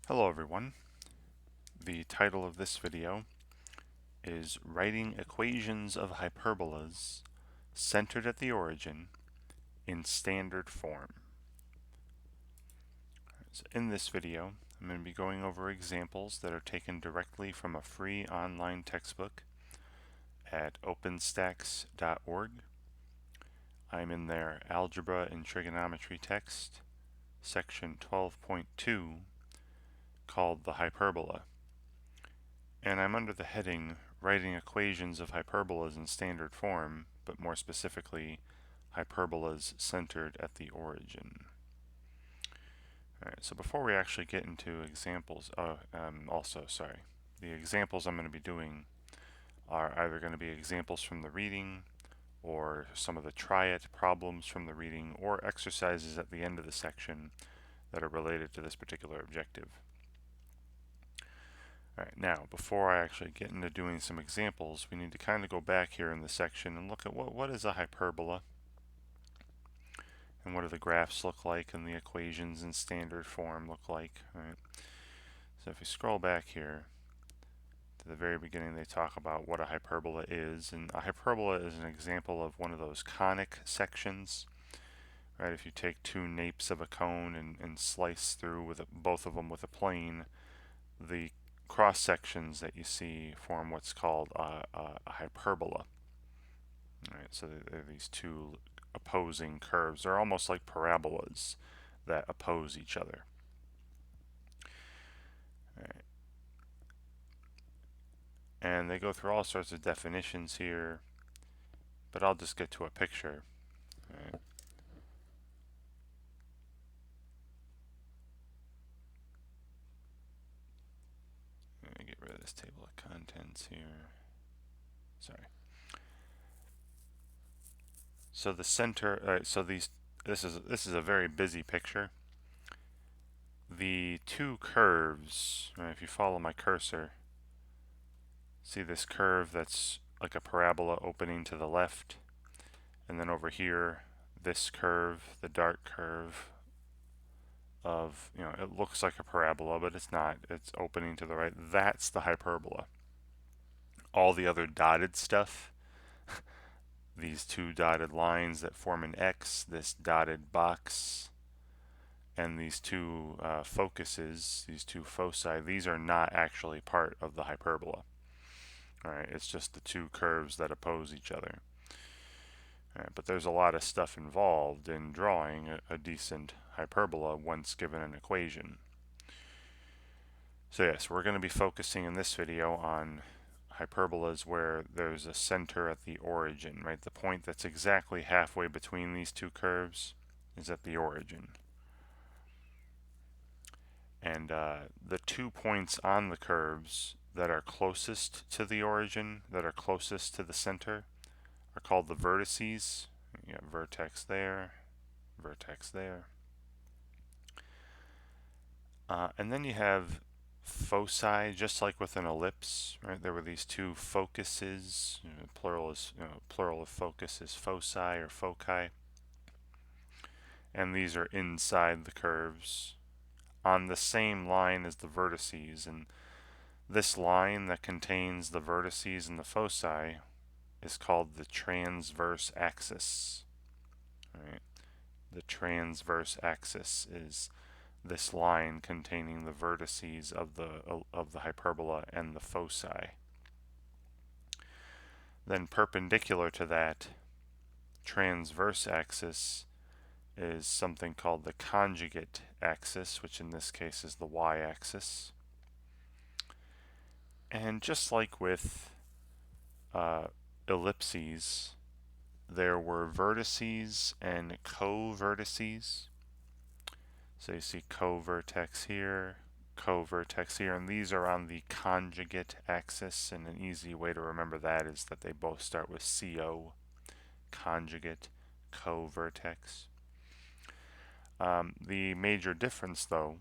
Hello everyone. The title of this video is Writing Equations of Hyperbolas Centered at the Origin in Standard Form. So in this video, I'm going to be going over examples that are taken directly from a free online textbook at openstacks.org. I'm in their Algebra and Trigonometry text, section 12.2, called the Hyperbola. And I'm under the heading Writing Equations of Hyperbolas in Standard Form, but more specifically, hyperbolas centered at the origin. Alright, so before we actually get into examples, the examples I'm going to be doing are either going to be examples from the reading, or some of the try it problems from the reading, or exercises at the end of the section that are related to this particular objective. Alright, now before I actually get into doing some examples, we need to kind of go back here in the section and look at what is a hyperbola, and what do the graphs look like, and the equations in standard form look like. Alright, so if we scroll back here to the very beginning, they talk about what a hyperbola is, and a hyperbola is an example of one of those conic sections. Right, if you take two napes of a cone and slice through with both of them with a plane, the cross sections that you see form what's called a hyperbola. Right, so there are these two opposing curves. They're almost like parabolas that oppose each other. Right. And they go through all sorts of definitions here, but I'll just get to a picture. Right. Let me get rid of this table of contents here. Sorry. So the center. So this is a very busy picture. The two curves. Right, if you follow my cursor, see this curve that's like a parabola opening to the left, and then over here, this curve, the dark curve of, it looks like a parabola, but it's not. It's opening to the right. That's the hyperbola. All the other dotted stuff, these two dotted lines that form an X, this dotted box, and these two focuses, these two foci, these are not actually part of the hyperbola. Alright, it's just the two curves that oppose each other. Alright, but there's a lot of stuff involved in drawing a decent hyperbola once given an equation. So yes, we're going to be focusing in this video on hyperbolas where there's a center at the origin, right? The point that's exactly halfway between these two curves is at the origin. And the 2 points on the curves that are closest to the origin, that are closest to the center, are called the vertices. You got vertex there, vertex there. And then you have foci, just like with an ellipse, right? There were these two focuses. Plural of focus is foci or foci, and these are inside the curves on the same line as the vertices. And this line that contains the vertices and the foci is called the transverse axis. Right? The transverse axis is this line containing the vertices of the hyperbola and the foci. Then perpendicular to that transverse axis is something called the conjugate axis, which in this case is the y-axis. And just like with ellipses, there were vertices and co-vertices. So you see co-vertex here, co-vertex here, and these are on the conjugate axis, and an easy way to remember that is that they both start with CO, conjugate, co-vertex. The major difference, though,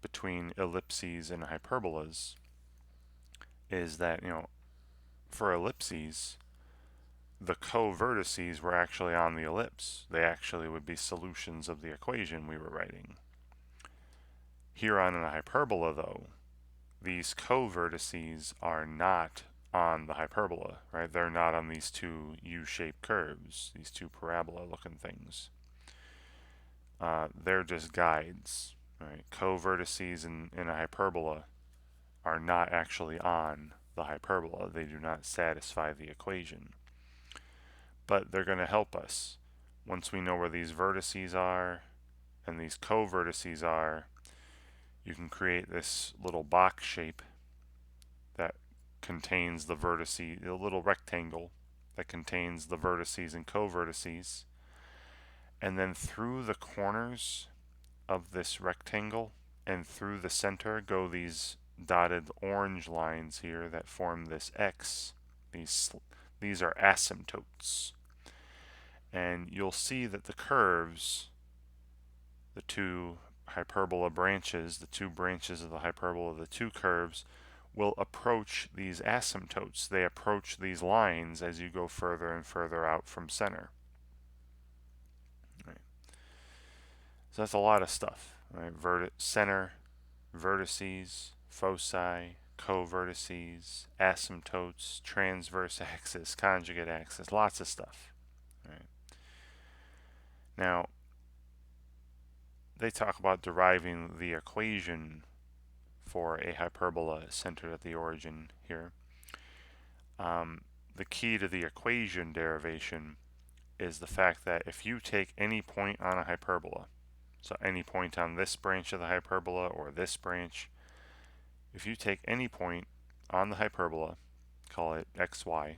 between ellipses and hyperbolas is that, for ellipses, the co-vertices were actually on the ellipse. They actually would be solutions of the equation we were writing. Here on a hyperbola, though, these co-vertices are not on the hyperbola, right? They're not on these two U-shaped curves, these two parabola-looking things. They're just guides, right? Co-vertices in a hyperbola are not actually on the hyperbola. They do not satisfy the equation. But they're going to help us. Once we know where these vertices are and these co-vertices are, you can create this little box shape that contains the vertices, a little rectangle that contains the vertices and co-vertices. And then through the corners of this rectangle and through the center go these dotted orange lines here that form this X. These are asymptotes. And you'll see that the curves, the two hyperbola branches, the two branches of the hyperbola, the two curves, will approach these asymptotes. They approach these lines as you go further and further out from center. Right. So that's a lot of stuff. Right? Center, vertices, foci, co-vertices, asymptotes, transverse axis, conjugate axis, lots of stuff. Right. Now, they talk about deriving the equation for a hyperbola centered at the origin here. The key to the equation derivation is the fact that if you take any point on a hyperbola, so any point on this branch of the hyperbola or this branch, if you take any point on the hyperbola, call it xy,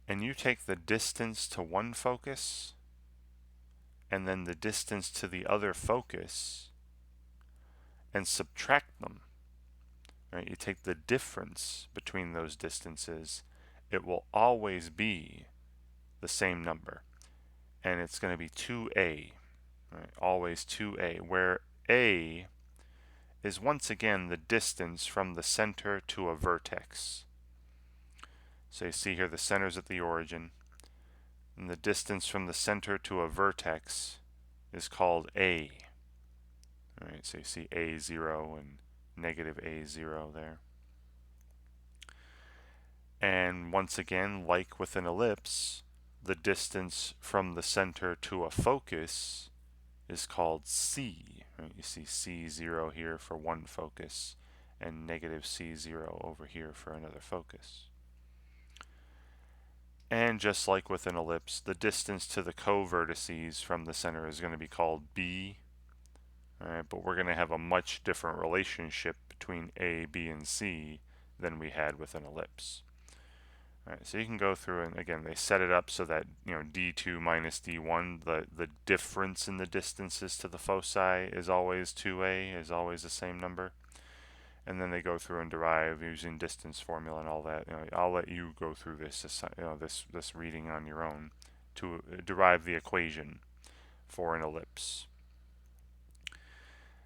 and you take the distance to one focus and then the distance to the other focus and subtract them, right? You take the difference between those distances, it will always be the same number, and it's going to be 2a, right? Always 2a, where a is once again the distance from the center to a vertex. So you see here the center's at the origin, and the distance from the center to a vertex is called a. All right, so you see a0 and negative a0 there. And once again, like with an ellipse, the distance from the center to a focus is called c. Right? You see c0 here for one focus and negative c0 over here for another focus. And just like with an ellipse, the distance to the co-vertices from the center is going to be called b. All right, but we're going to have a much different relationship between a, b, and c than we had with an ellipse. All right, so you can go through and again they set it up so that d2 minus d1, the difference in the distances to the foci is always 2a, is always the same number. And then they go through and derive using distance formula and all that. I'll let you go through this this reading on your own to derive the equation for an ellipse.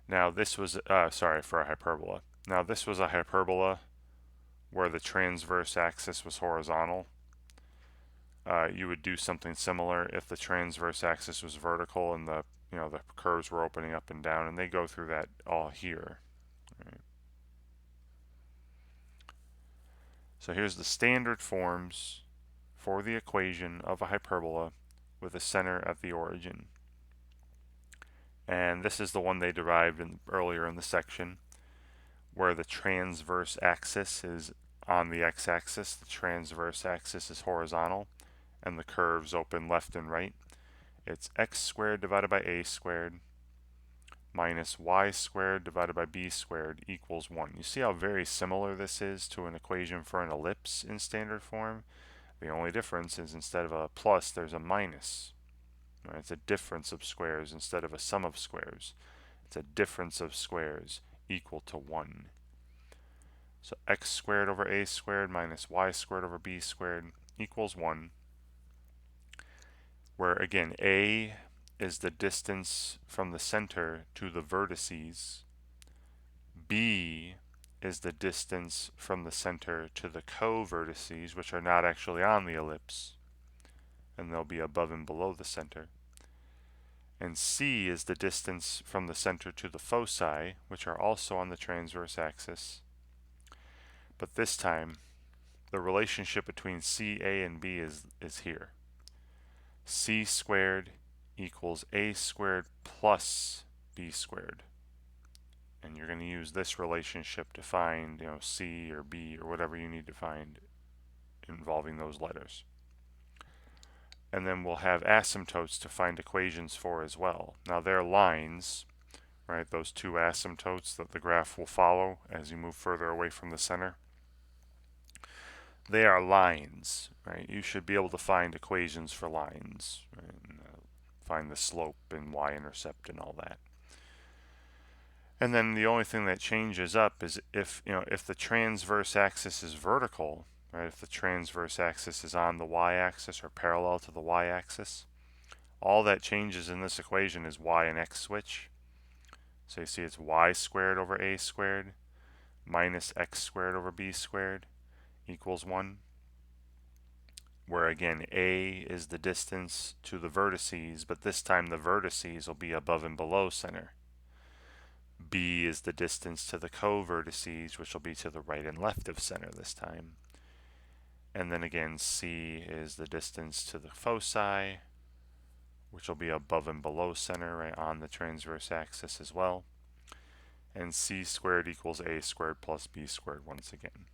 Now this was for a hyperbola. Now this was a hyperbola where the transverse axis was horizontal. You would do something similar if the transverse axis was vertical and the curves were opening up and down, and they go through that all here. Right. So here's the standard forms for the equation of a hyperbola with a center at the origin. And this is the one they derived earlier in the section, where the transverse axis is on the x-axis, the transverse axis is horizontal, and the curves open left and right. It's x squared divided by a squared minus y squared divided by b squared equals 1. You see how very similar this is to an equation for an ellipse in standard form? The only difference is instead of a plus, there's a minus. Right? It's a difference of squares instead of a sum of squares. It's a difference of squares equal to 1. So x squared over a squared minus y squared over b squared equals 1. Where again, a is the distance from the center to the vertices. B is the distance from the center to the co-vertices, which are not actually on the ellipse, and they'll be above and below the center. And c is the distance from the center to the foci, which are also on the transverse axis. But this time, the relationship between c, a, and b is here. C squared equals a squared plus b squared. And you're going to use this relationship to find, c or b or whatever you need to find involving those letters. And then we'll have asymptotes to find equations for as well. Now they're lines, right? Those two asymptotes that the graph will follow as you move further away from the center. They are lines, right? You should be able to find equations for lines, right? And, find the slope and y-intercept and all that. And then the only thing that changes up is if the transverse axis is vertical, right? If the transverse axis is on the y-axis or parallel to the y-axis, all that changes in this equation is y and x switch. So you see it's y squared over a squared minus x squared over b squared equals 1. Where again, a is the distance to the vertices, but this time the vertices will be above and below center. B is the distance to the co-vertices, which will be to the right and left of center this time. And then again, C is the distance to the foci, which will be above and below center, right, on the transverse axis as well. And C squared equals A squared plus B squared once again.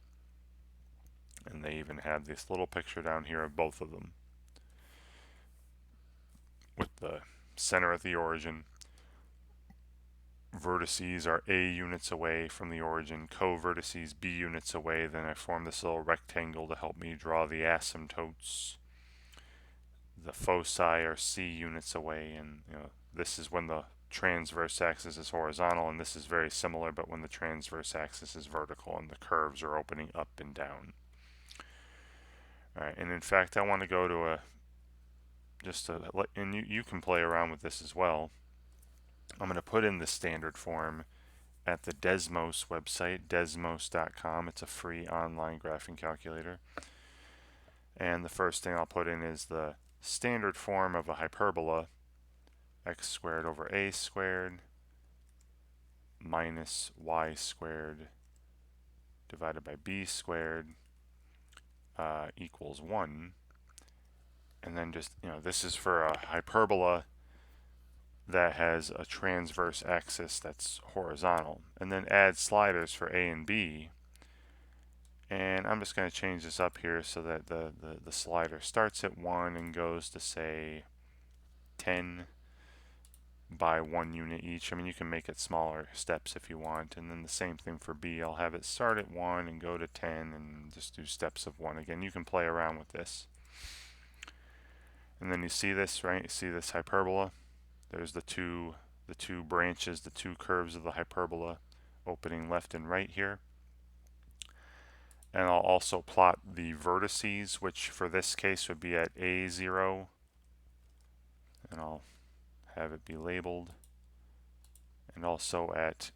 And they even have this little picture down here of both of them, with the center at the origin. Vertices are A units away from the origin, co-vertices B units away. Then I form this little rectangle to help me draw the asymptotes. The foci are C units away, and this is when the transverse axis is horizontal, and this is very similar, but when the transverse axis is vertical and the curves are opening up and down. All right, and in fact, I want to go to and you can play around with this as well. I'm going to put in the standard form at the Desmos website, desmos.com. It's a free online graphing calculator. And the first thing I'll put in is the standard form of a hyperbola, x squared over a squared minus y squared divided by b squared equals 1. And then just, this is for a hyperbola that has a transverse axis that's horizontal. And then add sliders for a and b. And I'm just going to change this up here so that the slider starts at 1 and goes to, say, 10 by 1 unit each. I mean, you can make it smaller steps if you want. And then the same thing for b. I'll have it start at 1 and go to 10 and just do steps of 1 again. You can play around with this. And then you see this, right? You see this hyperbola? There's the two branches, the two curves of the hyperbola opening left and right here. And I'll also plot the vertices, which for this case would be at A0. And I'll have it be labeled. And also at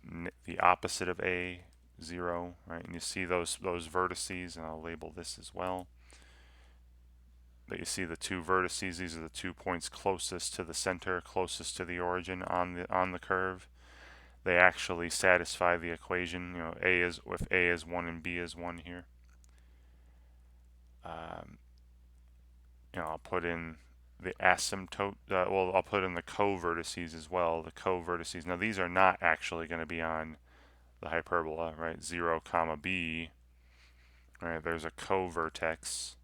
the opposite of A0, right? And you see those vertices, and I'll label this as well. But you see the two vertices, these are the 2 points closest to the center, closest to the origin on the curve. They actually satisfy the equation, if A is 1 and B is 1 here. I'll put in the asymptote, I'll put in the co-vertices as well, the co-vertices. Now these are not actually going to be on the hyperbola, right? 0 comma B, right? There's a co-vertex,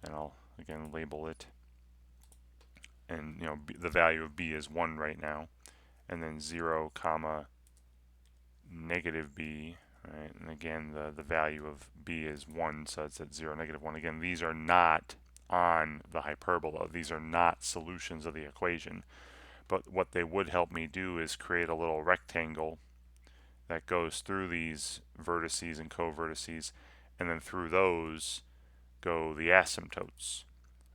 and I'll again label it. And the value of b is 1 right now, and then 0 comma negative b, right? And again the value of b is 1, so it's at 0 negative 1. Again, these are not on the hyperbola. These are not solutions of the equation, but what they would help me do is create a little rectangle that goes through these vertices and co-vertices, and then through those go the asymptotes.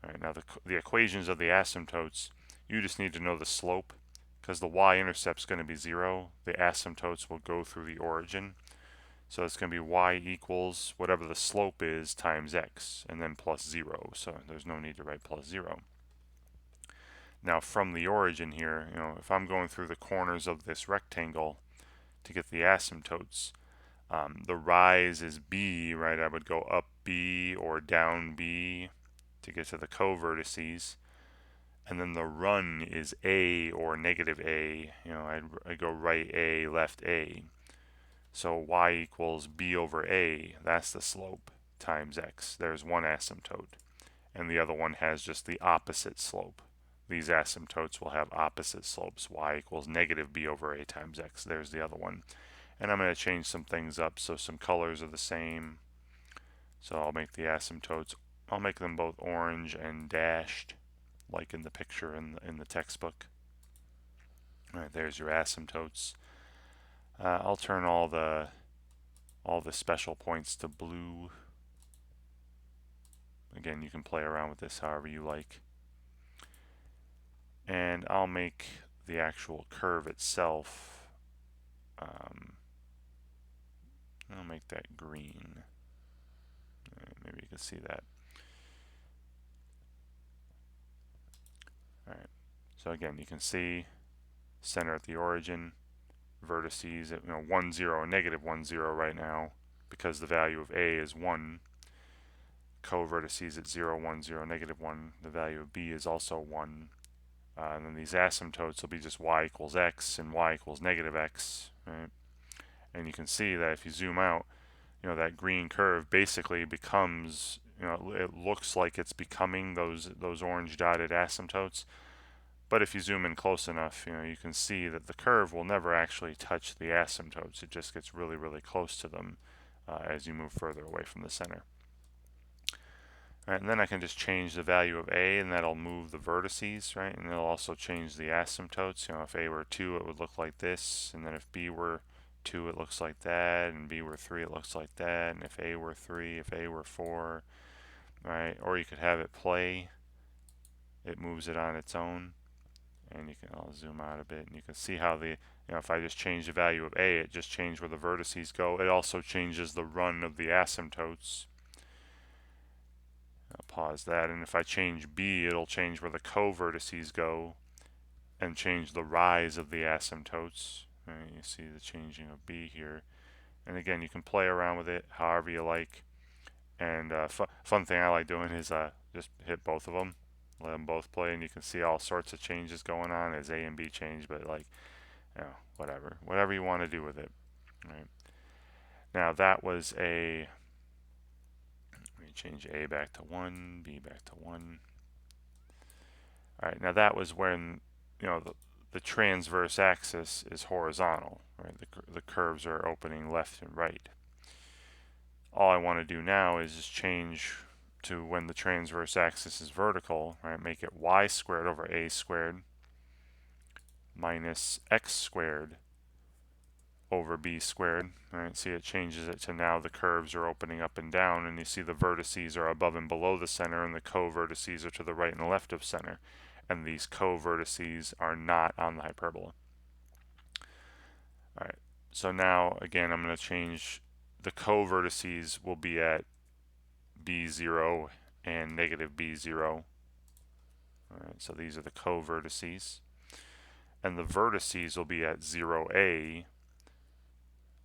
All right, now the equations of the asymptotes, you just need to know the slope, because the y-intercept is going to be 0. The asymptotes will go through the origin. So it's going to be y equals whatever the slope is times x, and then plus 0. So there's no need to write plus 0. Now from the origin here, if I'm going through the corners of this rectangle to get the asymptotes, the rise is B, right? I would go up B or down B to get to the co-vertices. And then the run is A or negative A. I'd go right A, left A. So y equals B over A. That's the slope times x. There's one asymptote. And the other one has just the opposite slope. These asymptotes will have opposite slopes. Y equals negative B over A times x. There's the other one. And I'm going to change some things up so some colors are the same. So I'll make the asymptotes, I'll make them both orange and dashed, like in the picture in the textbook. All right, there's your asymptotes. I'll turn all the special points to blue. Again, you can play around with this however you like. And I'll make the actual curve itself, I'll make that green. Maybe you can see that. Alright, so again, you can see center at the origin, vertices at 1, 0, and negative 1, 0 right now, because the value of A is 1. Co-vertices at 0, 1, 0, negative 1. The value of B is also 1. And then these asymptotes will be just y equals x and y equals negative x, right? And you can see that if you zoom out, that green curve basically becomes, it looks like it's becoming those orange dotted asymptotes. But if you zoom in close enough, you can see that the curve will never actually touch the asymptotes. It just gets really, really close to them as you move further away from the center. All right, and then I can just change the value of A, and that'll move the vertices, right? And it'll also change the asymptotes. If A were 2, it would look like this, and then if B were 2, it looks like that, and B were 3, it looks like that, and if A were 3, if A were 4, right? Or you could have it play. It moves it on its own, and I'll zoom out a bit, and you can see how if I just change the value of A, it just changed where the vertices go. It also changes the run of the asymptotes. I'll pause that, and if I change B, it'll change where the co-vertices go and change the rise of the asymptotes. Right, you see the changing of B here. And again, you can play around with it however you like. And fun thing I like doing is just hit both of them, let them both play, and you can see all sorts of changes going on as A and B change, but whatever you want to do with it. Right. Now that was let me change A back to 1, B back to 1. All right, now that was when the transverse axis is horizontal, right? The curves are opening left and right. All I want to do now is just change to when the transverse axis is vertical, right? Make it y squared over a squared minus x squared over b squared. Right? See, it changes it to now the curves are opening up and down, and you see the vertices are above and below the center, and the co-vertices are to the right and left of center. And these co-vertices are not on the hyperbola. All right, so now again I'm going to change the co-vertices will be at b0 and negative b0. All right, so these are the co-vertices. And the vertices will be at 0a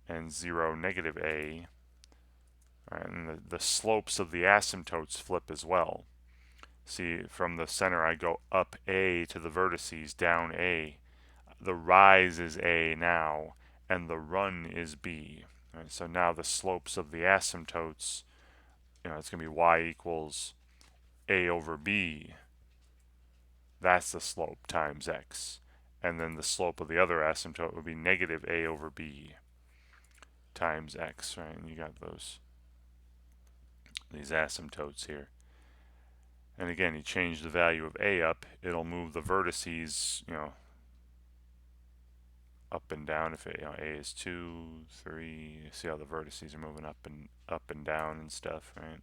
and 0 negative a. All right, and the slopes of the asymptotes flip as well. See, from the center I go up a to the vertices, down a. The rise is a now, and the run is b. Right, so now the slopes of the asymptotes, it's going to be y equals a over b. That's the slope times x. And then the slope of the other asymptote would be negative a over b times x, right? And you got these asymptotes here. And again, you change the value of a up, it'll move the vertices, up and down. If a is 2, 3, see how the vertices are moving up and down and stuff, right?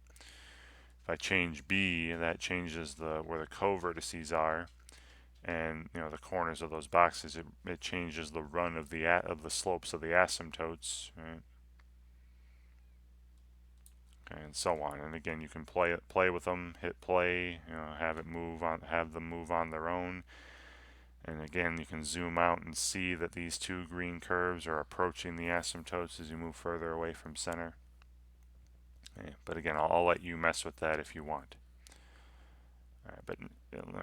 If I change b, that changes where the co-vertices are, and the corners of those boxes. It changes the run of the slopes of the asymptotes, right? and so on. And again, you can play with them, hit play, have them move on their own. And again, you can zoom out and see that these two green curves are approaching the asymptotes as you move further away from center. Okay, but again, I'll let you mess with that if you want.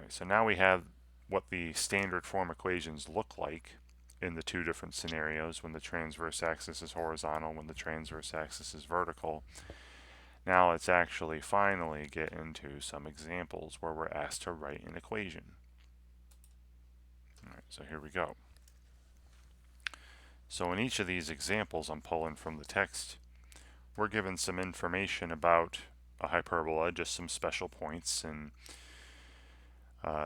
So now we have what the standard form equations look like in the two different scenarios, when the transverse axis is horizontal, when the transverse axis is vertical. Now let's actually finally get into some examples where we're asked to write an equation. All right, so here we go. So in each of these examples I'm pulling from the text, we're given some information about a hyperbola, just some special points, and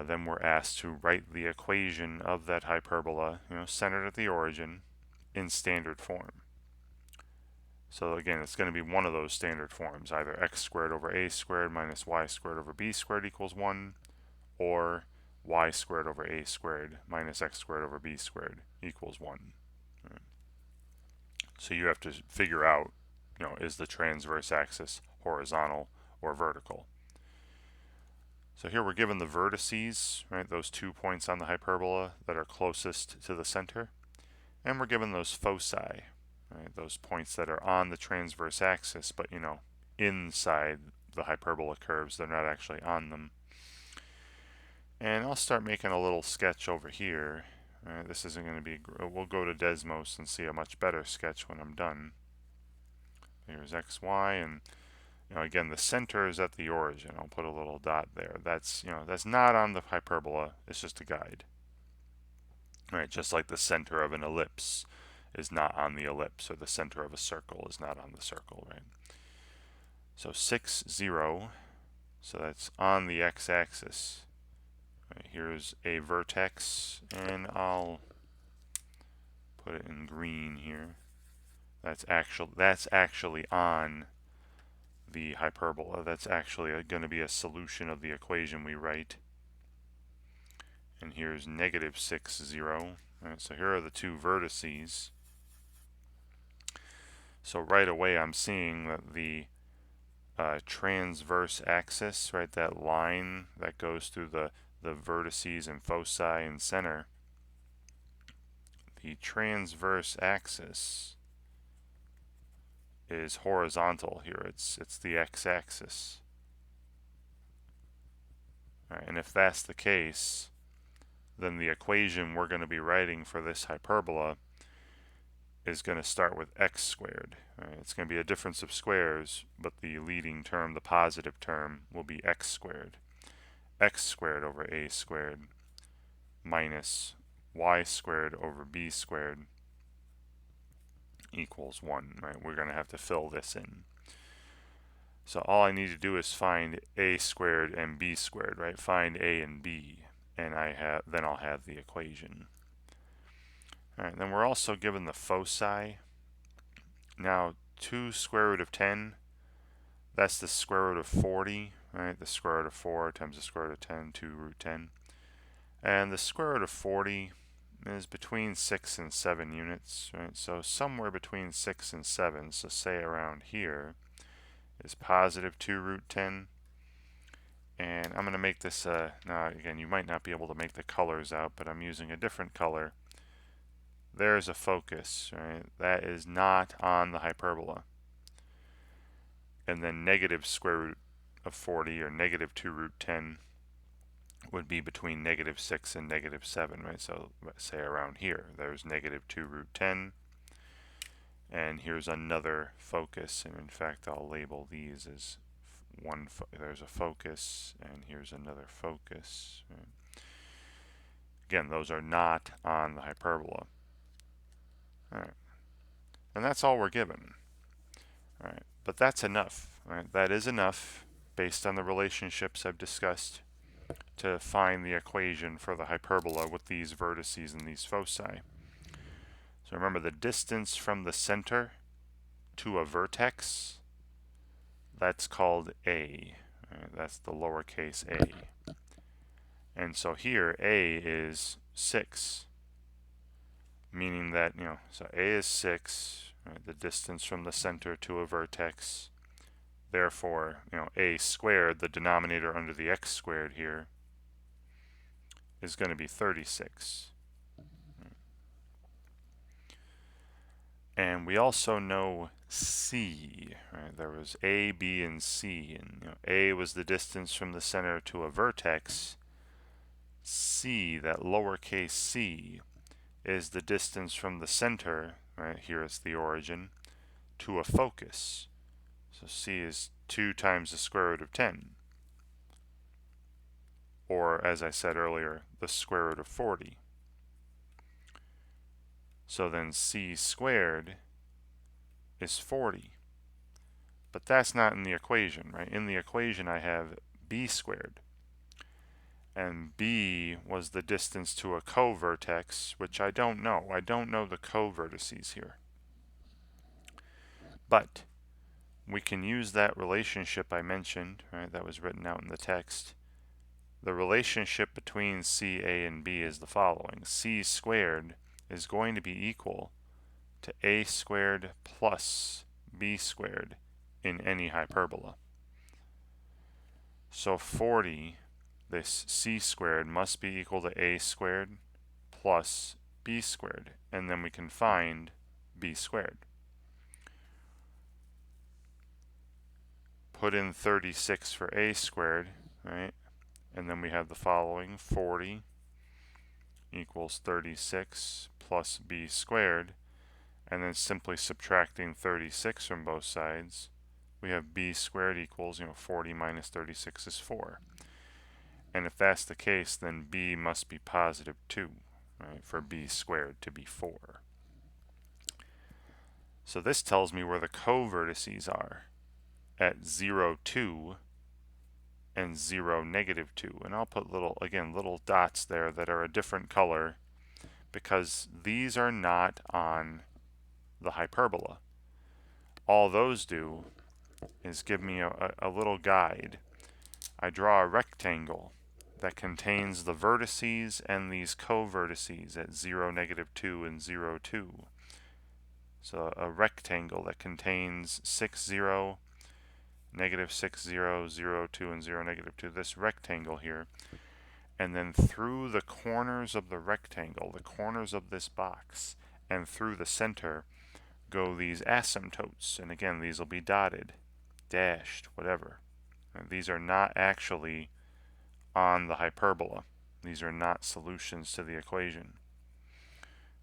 then we're asked to write the equation of that hyperbola, centered at the origin, in standard form. So again, it's going to be one of those standard forms, either x squared over a squared minus y squared over b squared equals 1, or y squared over a squared minus x squared over b squared equals 1. Right. So you have to figure out, is the transverse axis horizontal or vertical? So here we're given the vertices, right, those 2 points on the hyperbola that are closest to the center, and we're given those foci, right, those points that are on the transverse axis, but inside the hyperbola curves, they're not actually on them. And I'll start making a little sketch over here. Right, this isn't going to be, we'll go to Desmos and see a much better sketch when I'm done. Here's x, y, and again, the center is at the origin. I'll put a little dot there. That's not on the hyperbola. It's just a guide. Right, just like the center of an ellipse is not on the ellipse, or the center of a circle is not on the circle, right? So 6, 0, so that's on the x-axis. Right, here's a vertex, and I'll put it in green here. That's actually on the hyperbola. That's actually going to be a solution of the equation we write. And here's negative 6, 0. Right, so here are the two vertices. So right away I'm seeing that the transverse axis, right, that line that goes through the vertices and foci and center, the transverse axis is horizontal here. It's the x-axis. Right, and if that's the case, then the equation we're going to be writing for this hyperbola is going to start with x squared. Right, it's going to be a difference of squares, but the leading term, the positive term, will be x squared. X squared over a squared minus y squared over b squared equals 1. Right, we're going to have to fill this in. So all I need to do is find a squared and b squared, right? Find a and b, and then I'll have the equation. All right, then we're also given the foci. Now 2 square root of 10, that's the square root of 40, right? The square root of 4 times the square root of 10, 2 root 10. And the square root of 40 is between 6 and 7 units, right? So somewhere between 6 and 7, so say around here, is positive 2 root 10. And I'm going to make this, now again, you might not be able to make the colors out, but I'm using a different color. There's a focus, right? That is not on the hyperbola. And then negative square root of 40, or negative 2 root 10, would be between negative 6 and negative 7, right? So let's say around here, there's negative 2 root 10. And here's another focus, and in fact I'll label these as there's a focus, and here's another focus. Right? Again, those are not on the hyperbola. All right, and that's all we're given. All right, but that's enough. Right? That is enough, based on the relationships I've discussed, to find the equation for the hyperbola with these vertices and these foci. So remember, the distance from the center to a vertex, that's called a. Right? That's the lowercase a. And so here a is 6, meaning that, so a is 6, right, the distance from the center to a vertex. Therefore, a squared, the denominator under the x squared here, is going to be 36. And we also know C, right? There was A, B, and C, and A was the distance from the center to a vertex. C, that lowercase c, is the distance from the center, right? Here is the origin, to a focus. So C is 2 times the square root of 10. Or, as I said earlier, the square root of 40. So then C squared is 40. But that's not in the equation, right? In the equation I have B squared. And B was the distance to a co-vertex, which I don't know. I don't know the co-vertices here. But we can use that relationship I mentioned, right, that was written out in the text. The relationship between C, A, and B is the following. C squared is going to be equal to A squared plus B squared in any hyperbola. So 40, this C squared, must be equal to A squared plus B squared, and then we can find B squared. Put in 36 for A squared, right? And then we have the following, 40 equals 36 plus B squared, and then simply subtracting 36 from both sides, we have B squared equals, 40 minus 36 is 4. And if that's the case, then B must be positive 2, right, for B squared to be 4. So this tells me where the co-vertices are at 0, 2 and 0, negative 2. And I'll put little dots there that are a different color because these are not on the hyperbola. All those do is give me a little guide. I draw a rectangle that contains the vertices and these co-vertices at 0, negative 2 and 0, 2. So a rectangle that contains 6, 0, negative 6, 0, 0, 2, and 0, negative 2. This rectangle here. And then through the corners of the rectangle, the corners of this box, and through the center, go these asymptotes. And again, these will be dotted, dashed, whatever. And these are not actually on the hyperbola. These are not solutions to the equation.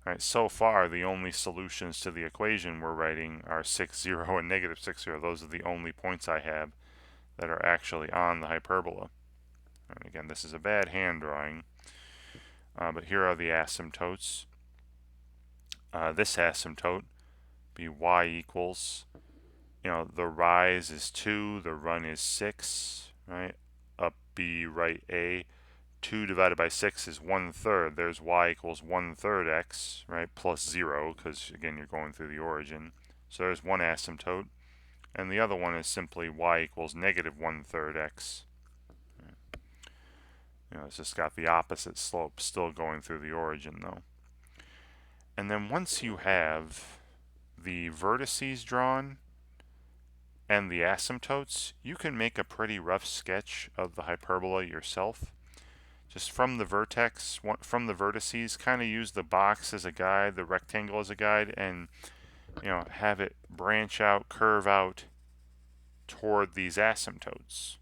All right, so far, the only solutions to the equation we're writing are 6, 0, and negative 6, 0. Those are the only points I have that are actually on the hyperbola. And again, this is a bad hand drawing, but here are the asymptotes. This asymptote be y equals, the rise is 2, the run is 6, right? Up B, right A. 2 divided by 6 is 1/3. There's y equals 1/3 x, right? Plus 0, because again, you're going through the origin. So there's one asymptote. And the other one is simply y equals negative 1/3 x. It's just got the opposite slope, still going through the origin though. And then once you have the vertices drawn and the asymptotes, you can make a pretty rough sketch of the hyperbola yourself. Just from the vertex, from the vertices, kind of use the box as a guide, the rectangle as a guide, and have it branch out, curve out toward these asymptotes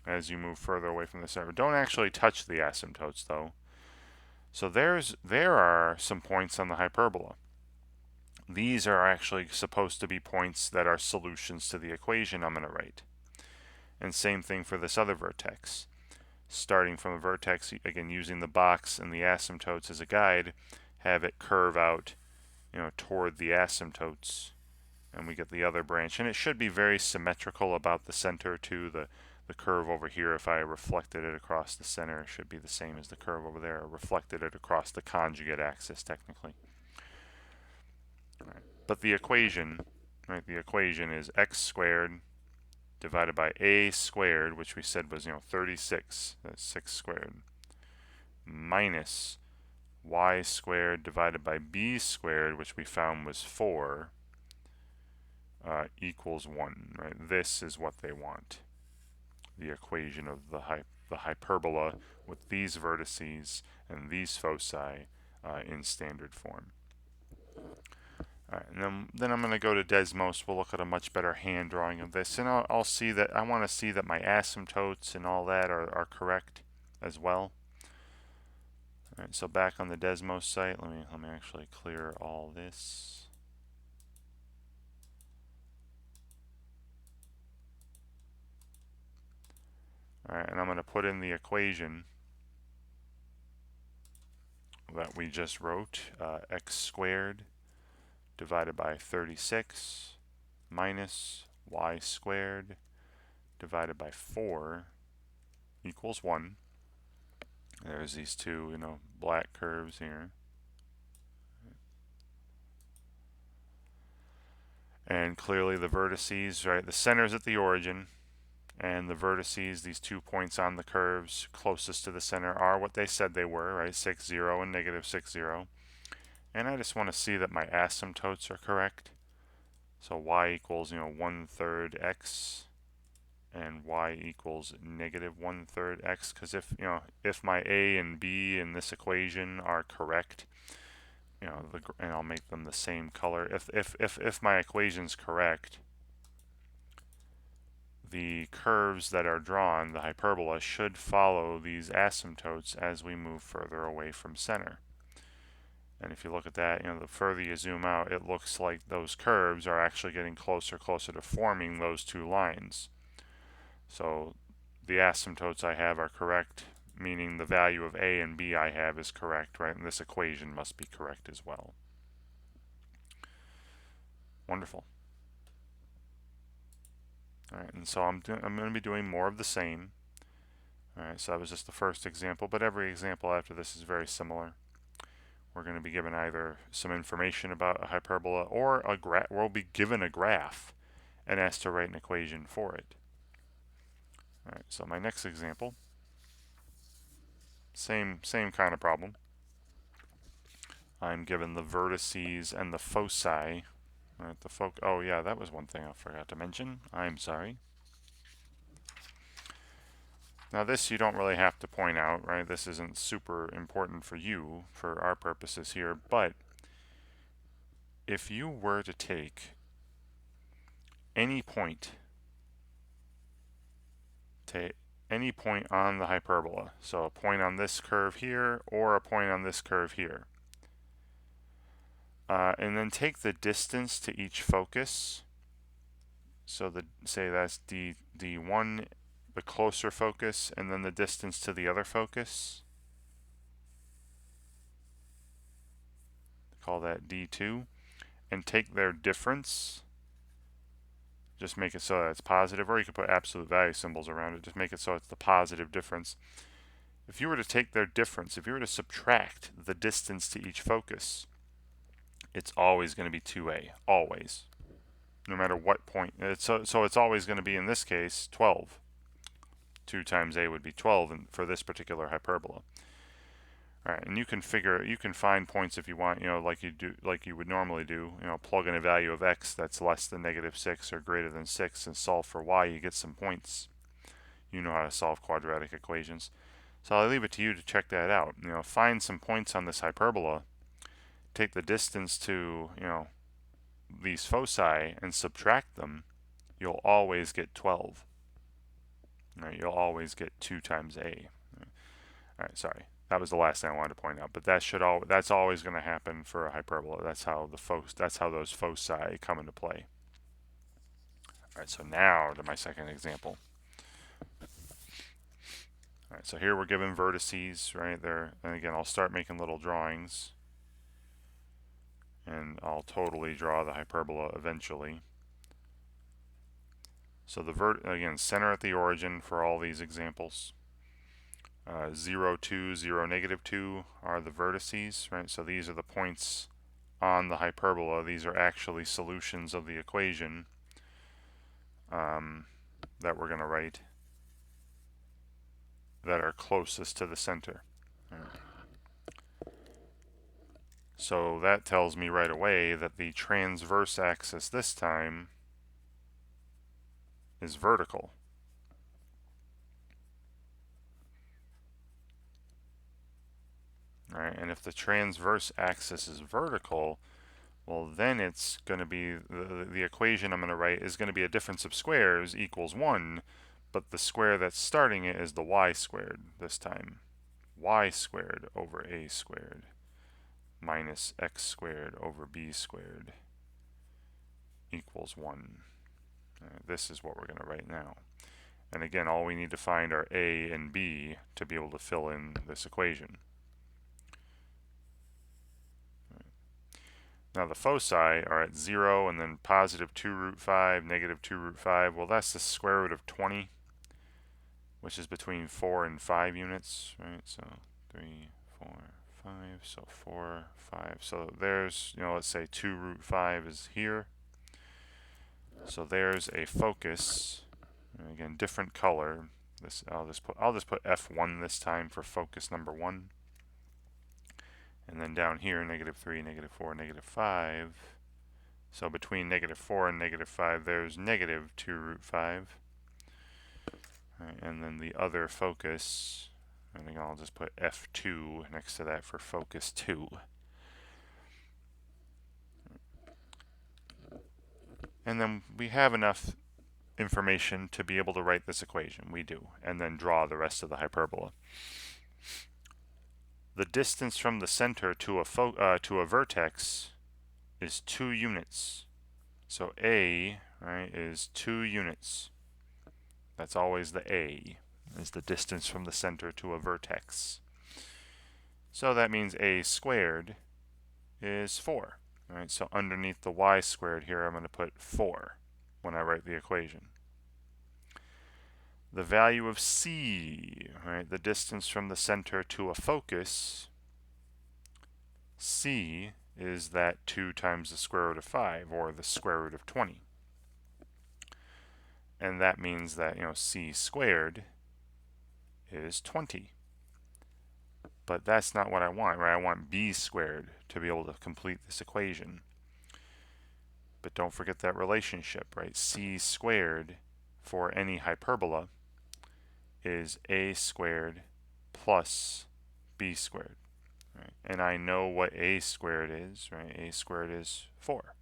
as you move further away from the center. Don't actually touch the asymptotes though. So there are some points on the hyperbola. These are actually supposed to be points that are solutions to the equation I'm going to write. And same thing for this other vertex. Starting from a vertex, again using the box and the asymptotes as a guide, have it curve out, toward the asymptotes, and we get the other branch. And it should be very symmetrical about the center too. The curve over here, if I reflected it across the center, should be the same as the curve over there. I reflected it across the conjugate axis technically. Right. But the equation, right? The equation is x squared divided by a squared, which we said was 36. That's 6 squared, minus y squared divided by b squared, which we found was 4, equals 1, right? This is what they want. The equation of the hyperbola with these vertices and these foci in standard form. All right, and then I'm going to go to Desmos. We'll look at a much better hand drawing of this, and I'll see that I want to see that my asymptotes and all that are correct as well. All right, so back on the Desmos site, let me actually clear all this. All right, and I'm going to put in the equation that we just wrote, x squared divided by 36 minus y squared divided by 4 equals 1. There's these two, black curves here. And clearly the vertices, right, the center's at the origin, and the vertices, these 2 points on the curves closest to the center, are what they said they were, right, 6, 0 and negative 6, 0. And I just want to see that my asymptotes are correct. So y equals, 1/3 x, and y equals negative 1/3 x, because if my a and b in this equation are correct, and I'll make them the same color. If my equation's correct, the curves that are drawn, the hyperbola, should follow these asymptotes as we move further away from center. And if you look at that, the further you zoom out, it looks like those curves are actually getting closer to forming those two lines. So the asymptotes I have are correct, meaning the value of a and b I have is correct, right? And this equation must be correct as well. Wonderful. All right, and so I'm going to be doing more of the same. All right, so that was just the first example, but every example after this is very similar. We're going to be given either some information about a hyperbola or we'll be given a graph and asked to write an equation for it. All right, so my next example, same kind of problem. I'm given the vertices and the foci. All right, oh yeah, that was one thing I forgot to mention. I'm sorry. Now this you don't really have to point out, right? This isn't super important for you, for our purposes here, but if you were to take any point on the hyperbola, so a point on this curve here or a point on this curve here, and then take the distance to each focus, so say that's D1, the closer focus, and then the distance to the other focus, call that D2, and take their difference, just make it so that it's positive, or you could put absolute value symbols around it, just make it so it's the positive difference. If you were to take their difference, if you were to subtract the distance to each focus, it's always going to be 2a, always, no matter what point. So it's always going to be, in this case, 12. 2 times a would be 12 for this particular hyperbola. All right, and you can find points if you want, like you would normally do, plug in a value of x that's less than negative 6 or greater than 6 and solve for y, you get some points. You know how to solve quadratic equations. So I'll leave it to you to check that out. Find some points on this hyperbola, take the distance to, these foci and subtract them, you'll always get 12. Right, you'll always get 2 times a. All right, sorry. That was the last thing I wanted to point out, but that's always going to happen for a hyperbola. That's how those foci come into play. All right, so now to my second example. All right, so here we're given vertices, right there, and again I'll start making little drawings, and I'll totally draw the hyperbola eventually. So again, center at the origin for all these examples. 0, 2, 0, negative 2 are the vertices, right? So these are the points on the hyperbola. These are actually solutions of the equation that we're going to write that are closest to the center. Right. So that tells me right away that the transverse axis this time is vertical. All right, and if the transverse axis is vertical, well, then it's going to be the equation I'm going to write is going to be a difference of squares equals 1, but the square that's starting it is the y squared this time. Y squared over a squared minus x squared over b squared equals 1. This is what we're going to write now. And again, all we need to find are a and b to be able to fill in this equation. Now the foci are at 0 and then positive 2 root 5, negative 2 root 5. Well, that's the square root of 20, which is between 4 and 5 units, right? So 3, 4, 5, so 4, 5. So there's, let's say 2 root 5 is here. So there's a focus. And again, different color. This I'll just put F1 this time for focus number 1. And then down here, negative 3, negative 4, negative 5. So between negative 4 and negative 5, there's negative 2 root 5. Right, and then the other focus, I think I'll just put F2 next to that for focus 2. And then we have enough information to be able to write this equation. We do. And then draw the rest of the hyperbola. The distance from the center to a vertex is 2 units. So A, right, is 2 units. That's always the A, is the distance from the center to a vertex. So that means A squared is 4. Right, so underneath the y squared here, I'm going to put 4 when I write the equation. The value of C, right, the distance from the center to a focus, C is that 2 times the square root of 5, or the square root of 20. And that means that, C squared is 20. But that's not what I want, right? I want B squared to be able to complete this equation. But don't forget that relationship, right? C squared for any hyperbola is A squared plus B squared. Right? And I know what A squared is, right? A squared is 4.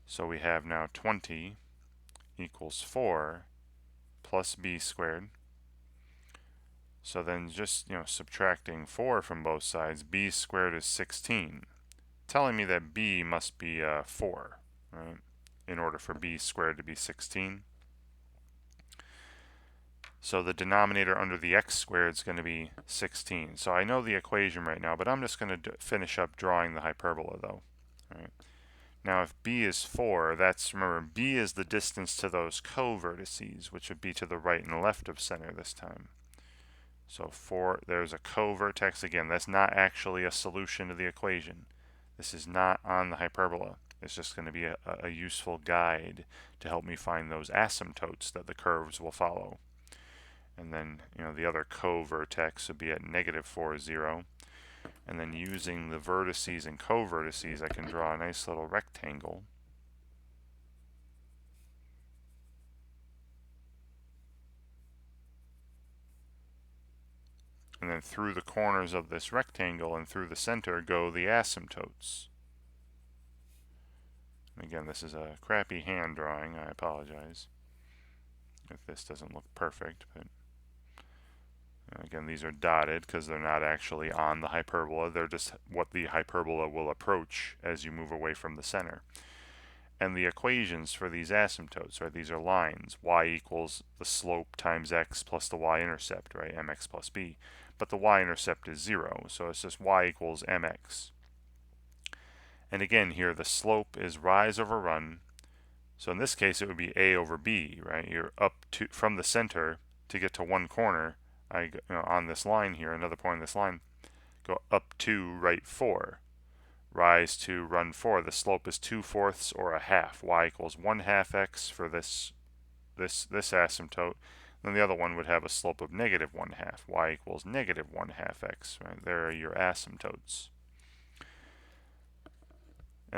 So we have now 20 equals 4 plus B squared. So then just, subtracting 4 from both sides, B squared is 16. Telling me that B must be 4, right? In order for B squared to be 16. So the denominator under the x squared is going to be 16. So I know the equation right now, but I'm just going to finish up drawing the hyperbola though. Right. Now if B is 4, remember, B is the distance to those co-vertices, which would be to the right and left of center this time. So 4, there's a co-vertex. Again, that's not actually a solution to the equation. This is not on the hyperbola. It's just going to be a useful guide to help me find those asymptotes that the curves will follow. And then, the other co-vertex would be at negative 4, 0. And then using the vertices and co-vertices, I can draw a nice little rectangle. And then through the corners of this rectangle and through the center go the asymptotes. And again, this is a crappy hand drawing. I apologize if this doesn't look perfect, but again, these are dotted because they're not actually on the hyperbola. They're just what the hyperbola will approach as you move away from the center. And the equations for these asymptotes, right, these are lines. Y equals the slope times x plus the y-intercept, right, mx plus b. But the y-intercept is 0, so it's just y equals mx. And again, here the slope is rise over run. So in this case, it would be a over b, right? You're up to from the center to get to one corner. On this line here, another point on this line, go up to right 4. Rise to run 4. The slope is 2/4 or a half. Y equals 1/2 x for this asymptote. Then the other one would have a slope of negative 1/2. Y equals negative 1/2 x. Right? There are your asymptotes.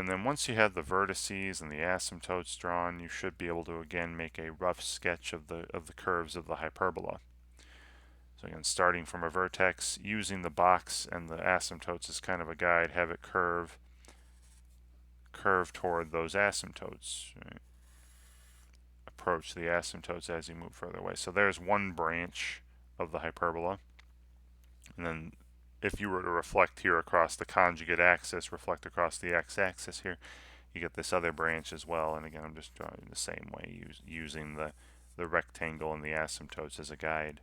And then once you have the vertices and the asymptotes drawn, you should be able to again make a rough sketch of the curves of the hyperbola. So again, starting from a vertex, using the box and the asymptotes as kind of a guide, have it curve toward those asymptotes. Right? Approach the asymptotes as you move further away. So there's one branch of the hyperbola. And then if you were to reflect here across the conjugate axis, reflect across the x-axis here, you get this other branch as well. And again, I'm just drawing the same way, using the rectangle and the asymptotes as a guide.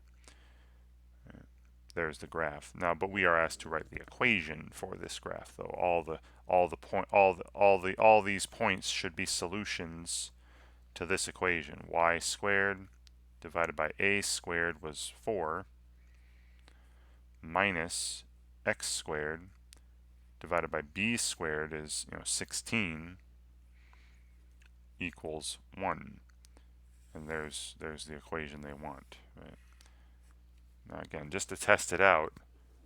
There's the graph. Now, but we are asked to write the equation for this graph, though. All these points should be solutions to this equation. Y squared divided by a squared was 4 minus x squared divided by b squared is 16 equals 1. And there's the equation they want. Right? Now again, just to test it out,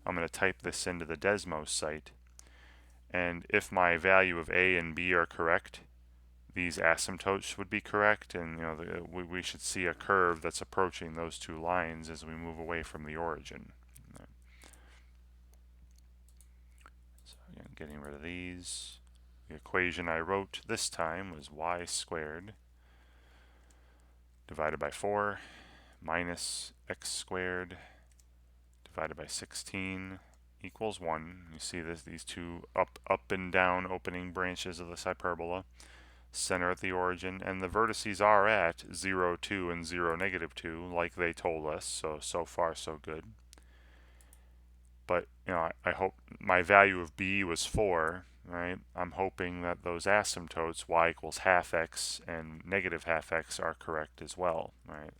I'm going to type this into the Desmos site, and if my value of a and b are correct, these asymptotes would be correct, and we should see a curve that's approaching those two lines as we move away from the origin. So again, getting rid of these. The equation I wrote this time was y squared divided by 4 minus x squared divided by 16 equals 1. You see these two up and down opening branches of this hyperbola, center at the origin, and the vertices are at 0, 2, and 0, negative 2, like they told us. So far so good. But I hope my value of b was 4, right? I'm hoping that those asymptotes y equals half x and negative half x are correct as well, right?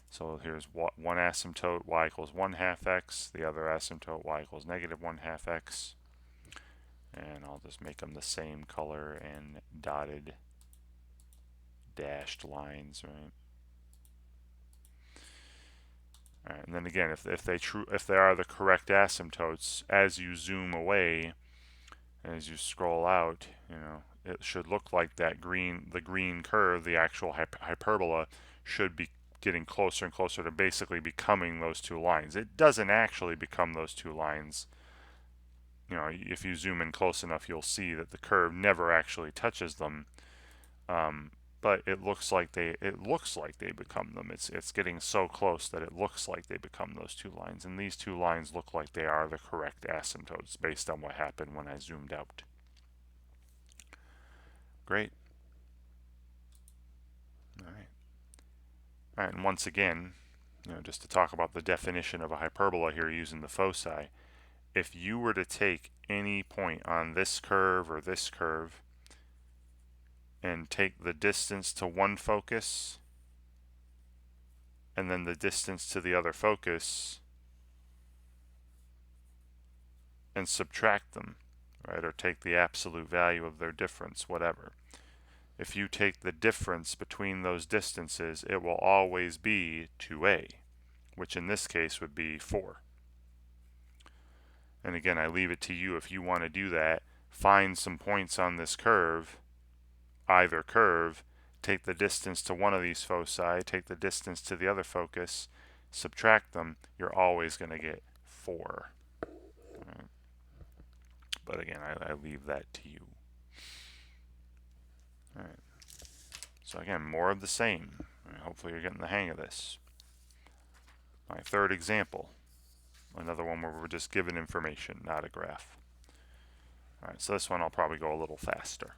So here's one asymptote, y equals 1 half x, the other asymptote, y equals negative 1 half x. And I'll just make them the same color and dotted, dashed lines, right? All right, and then again, if they are the correct asymptotes, as you zoom away, as you scroll out, it should look like the green curve, the actual hyperbola, should be getting closer and closer to basically becoming those two lines. It doesn't actually become those two lines. If you zoom in close enough, you'll see that the curve never actually touches them. But it looks like they become them. It's getting so close that it looks like they become those two lines, and these two lines look like they are the correct asymptotes based on what happened when I zoomed out. Great. All right, and once again, just to talk about the definition of a hyperbola here using the foci, if you were to take any point on this curve or this curve and take the distance to one focus and then the distance to the other focus and subtract them, right, or take the absolute value of their difference, whatever. If you take the difference between those distances, it will always be 2a, which in this case would be 4. And again, I leave it to you if you want to do that. Find some points on this curve, either curve, take the distance to one of these foci, take the distance to the other focus, subtract them, you're always going to get 4. Right. But again, I leave that to you. All right. So again, more of the same. Hopefully you're getting the hang of this. My third example, another one where we're just given information, not a graph. All right, so this one I'll probably go a little faster.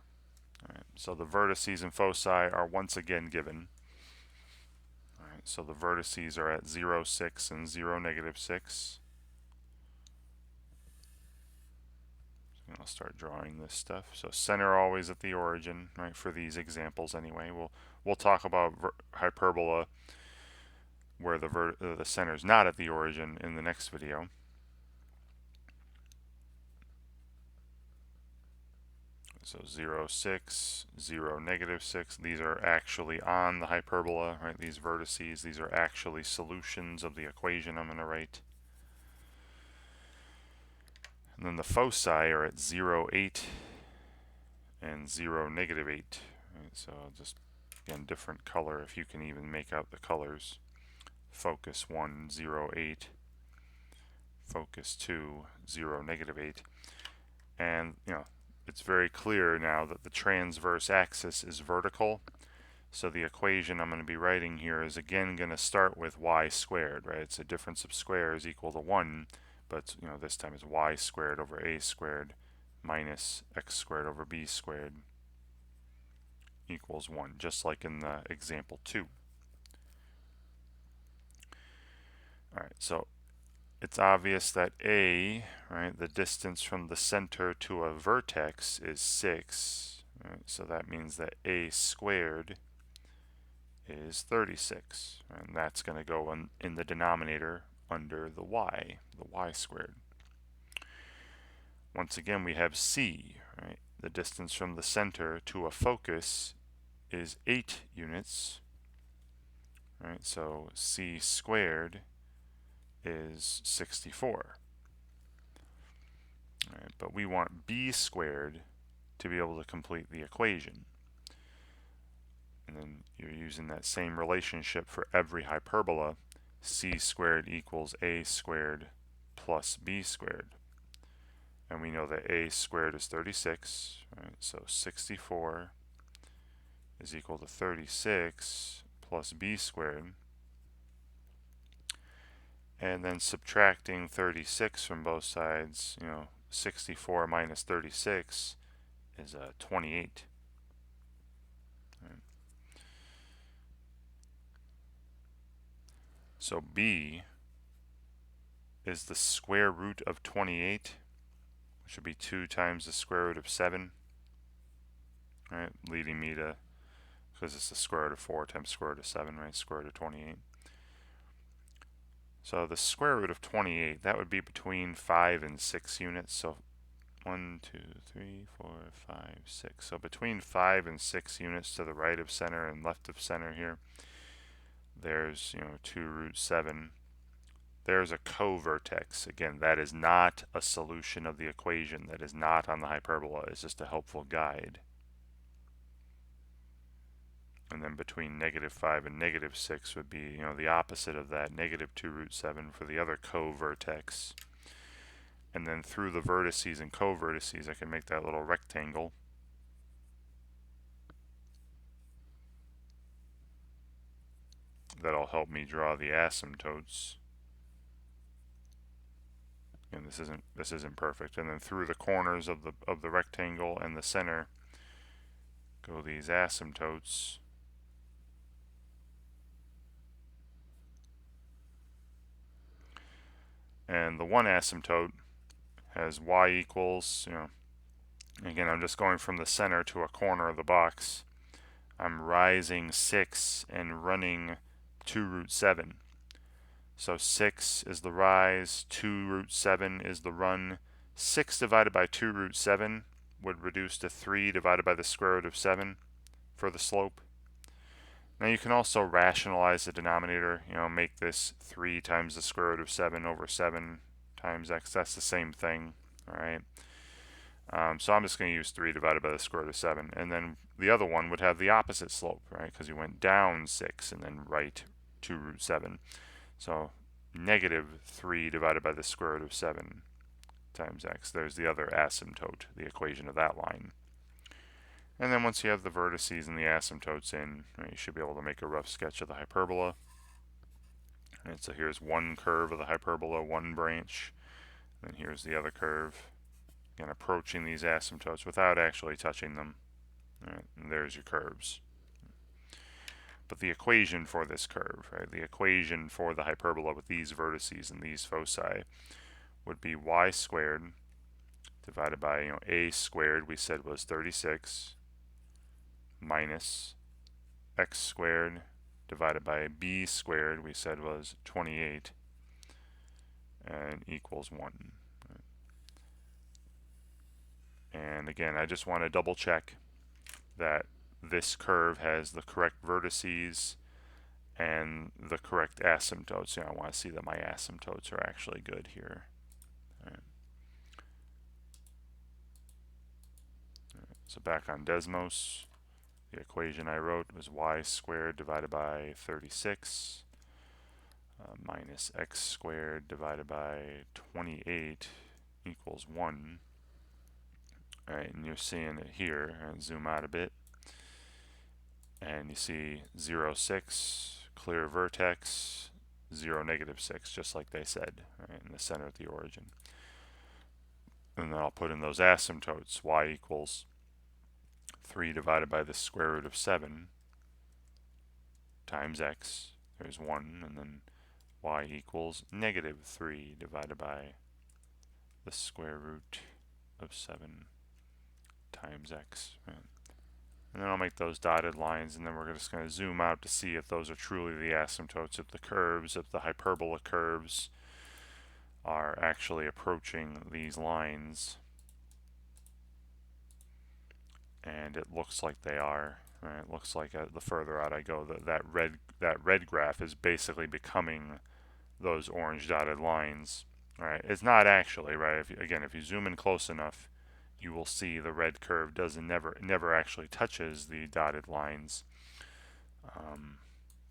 All right, so the vertices and foci are once again given. All right, so the vertices are at 0, 6, and 0, negative 6. I'll start drawing this stuff. So center always at the origin, right, for these examples anyway. We'll talk about hyperbola where the center is not at the origin in the next video. So 0, 6, 0, negative 6, these are actually on the hyperbola, right? These vertices, these are actually solutions of the equation I'm going to write. And then the foci are at 0, 8, and 0, -8. Right, so just, again, different color if you can even make out the colors. Focus 1, 0, 8. Focus 2, 0, -8. And, it's very clear now that the transverse axis is vertical. So the equation I'm going to be writing here is again going to start with y squared, right? It's a difference of squares equal to 1, but this time it's y squared over a squared minus x squared over b squared equals 1, just like in the example 2. Alright, so it's obvious that a, right, the distance from the center to a vertex is 6. Right? So that means that a squared is 36, and that's going to go in the denominator under the y squared. Once again, we have c, right? The distance from the center to a focus is 8 units, right? So c squared is 64. Right? But we want b squared to be able to complete the equation. And then you're using that same relationship for every hyperbola. C squared equals a squared plus b squared. And we know that a squared is 36, right? So 64 is equal to 36 plus b squared. And then subtracting 36 from both sides, 64 minus 36 is 28. Right? So b is the square root of 28, which would be 2 times the square root of 7, right? Leading me to, because it's the square root of 4 times square root of 7, right? Square root of 28. So the square root of 28, that would be between 5 and 6 units. So 1, 2, 3, 4, 5, 6. So between 5 and 6 units to the right of center and left of center here, there's 2 root 7. There's a co-vertex. Again, that is not a solution of the equation. That is not on the hyperbola. It's just a helpful guide. And then between -5 and -6 would be, the opposite of that, -2 root 7 for the other co-vertex. And then through the vertices and co-vertices, I can make that little rectangle. That'll help me draw the asymptotes. And this isn't perfect. And then through the corners of the rectangle and the center go these asymptotes. And the one asymptote has y equals, again, I'm just going from the center to a corner of the box. I'm rising 6 and running 2 root 7. So 6 is the rise, 2 root 7 is the run. 6 divided by 2 root 7 would reduce to 3 divided by the square root of 7 for the slope. Now you can also rationalize the denominator, make this 3 times the square root of 7 over 7 times x. That's the same thing, all right? So I'm just going to use 3 divided by the square root of 7. And then the other one would have the opposite slope, right? Because you went down 6 and then right 2 root 7. So -3 divided by the square root of 7 times x. There's the other asymptote, the equation of that line. And then once you have the vertices and the asymptotes in, right, you should be able to make a rough sketch of the hyperbola. And so here's one curve of the hyperbola, one branch. And then here's the other curve. Again, approaching these asymptotes without actually touching them. All right, and there's your curves. But the equation for this curve, right, the equation for the hyperbola with these vertices and these foci would be y squared divided by, a squared we said was 36 minus x squared divided by b squared we said was 28 and equals 1. And again, I just want to double check that this curve has the correct vertices and the correct asymptotes. I want to see that my asymptotes are actually good here. All right. So back on Desmos, the equation I wrote was y squared divided by 36 minus x squared divided by 28 equals 1. Alright, and you're seeing it here. And zoom out a bit. And you see 0, 6, clear vertex, 0, negative 6, just like they said, right, in the center of the origin. And then I'll put in those asymptotes. Y equals 3 divided by the square root of 7 times x. There's 1. And then y equals negative 3 divided by the square root of 7 times x. Right? And then I'll make those dotted lines, and then we're just going to zoom out to see if those are truly the asymptotes, if the curves, if the hyperbola curves are actually approaching these lines. And it looks like they are. Right? It looks like the further out I go, that red graph is basically becoming those orange dotted lines. Right? It's not actually, right? If you zoom in close enough, you will see the red curve never actually touches the dotted lines.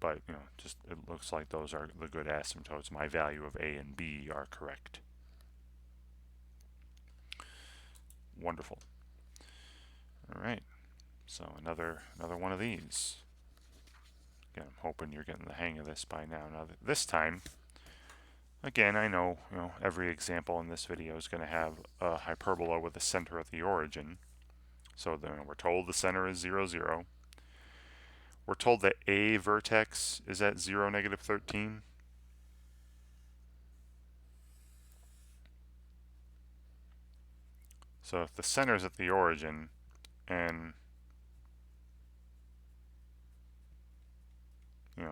But just it looks like those are the good asymptotes. My value of A and B are correct. Wonderful. All right. So another one of these. Again, I'm hoping you're getting the hang of this by now. Now this time, again, I know every example in this video is going to have a hyperbola with a center at the origin. So then we're told the center is 0, 0. We're told that a vertex is at 0, negative 13. So if the center is at the origin and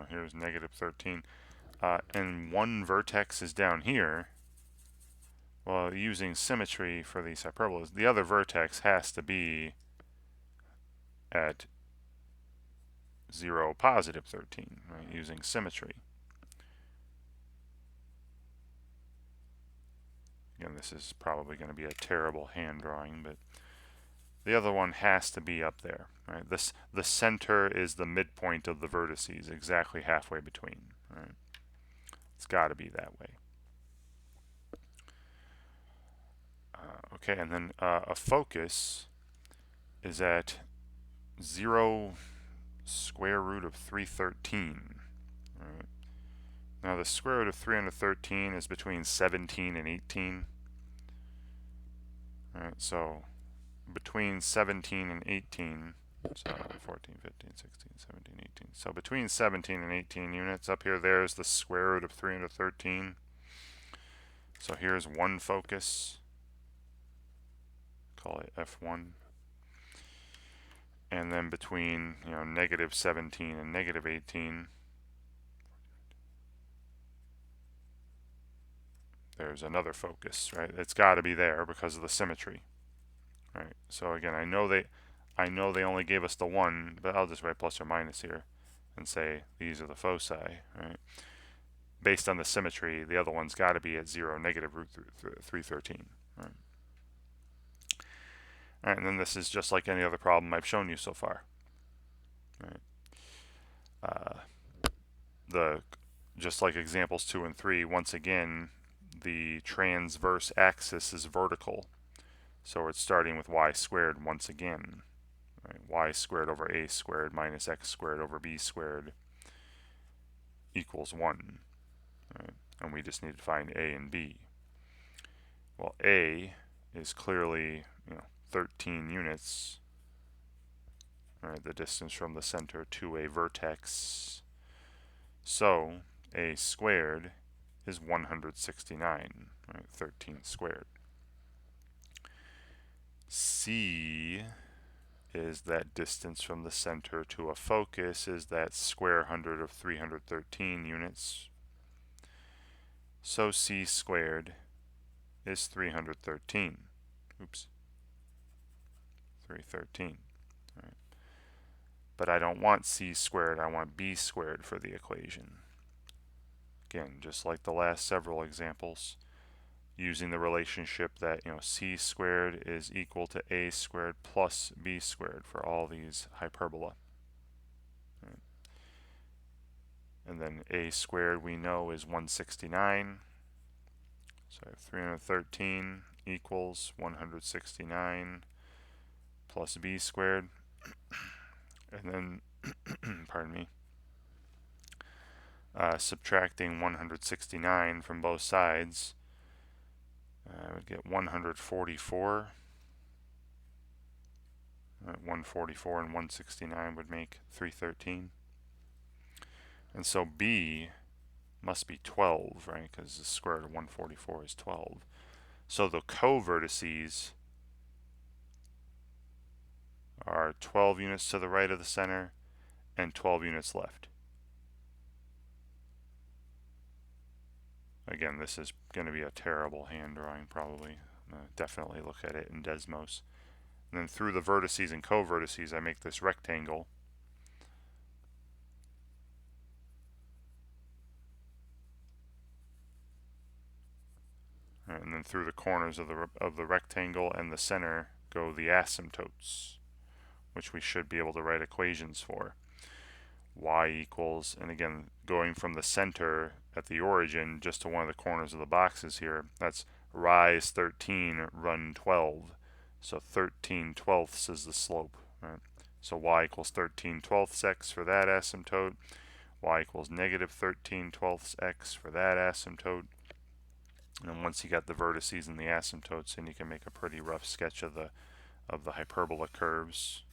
here's negative 13, and one vertex is down here, well, using symmetry for these hyperbolas, the other vertex has to be at 0, positive 13, right, using symmetry. Again, this is probably going to be a terrible hand drawing, but the other one has to be up there. Right? The center is the midpoint of the vertices, exactly halfway between. Right? It's got to be that way. Okay, and then a focus is at 0, square root of 313. Right? Now the square root of 313 is between 17 and 18. Right, so between 17 and 18, so 14, 15, 16, 17, 18. So between 17 and 18 units, up here, there's the square root of 313. So here's one focus. Call it F1. And then between negative 17 and negative 18, there's another focus, right? It's got to be there because of the symmetry, right? So again, I know they only gave us the one, but I'll just write plus or minus here and say these are the foci, right? Based on the symmetry, the other one's got to be at 0, negative root 313, right? All right, and then this is just like any other problem I've shown you so far, right? Just like examples 2 and 3, once again, the transverse axis is vertical. So it's starting with y squared once again. Right? Y squared over a squared minus x squared over b squared equals 1. Right? And we just need to find a and b. Well, a is clearly 13 units. Right? The distance from the center to a vertex. So a squared is 169, right? 13 squared. C is that distance from the center to a focus is that square hundred of 313 units. So C squared is 313. Oops. 313. Right. But I don't want C squared, I want B squared for the equation. Again, just like the last several examples, using the relationship that, c squared is equal to a squared plus b squared for all these hyperbola. Right. And then a squared we know is 169. So I have 313 equals 169 plus b squared. And then, pardon me, subtracting 169 from both sides, I would get 144. 144 and 169 would make 313. And so b must be 12, right? Because the square root of 144 is 12. So the co-vertices are 12 units to the right of the center and 12 units left. Again, this is going to be a terrible hand drawing, probably. Definitely look at it in Desmos. And then through the vertices and co-vertices, I make this rectangle. And then through the corners of the rectangle and the center go the asymptotes, which we should be able to write equations for. Y equals, and again, going from the center at the origin just to one of the corners of the boxes here, that's rise 13, run 12. So 13/12 is the slope. Right? So y equals 13/12 x for that asymptote. Y equals negative 13/12 x for that asymptote. And then once you got the vertices and the asymptotes, then you can make a pretty rough sketch of the hyperbola curves.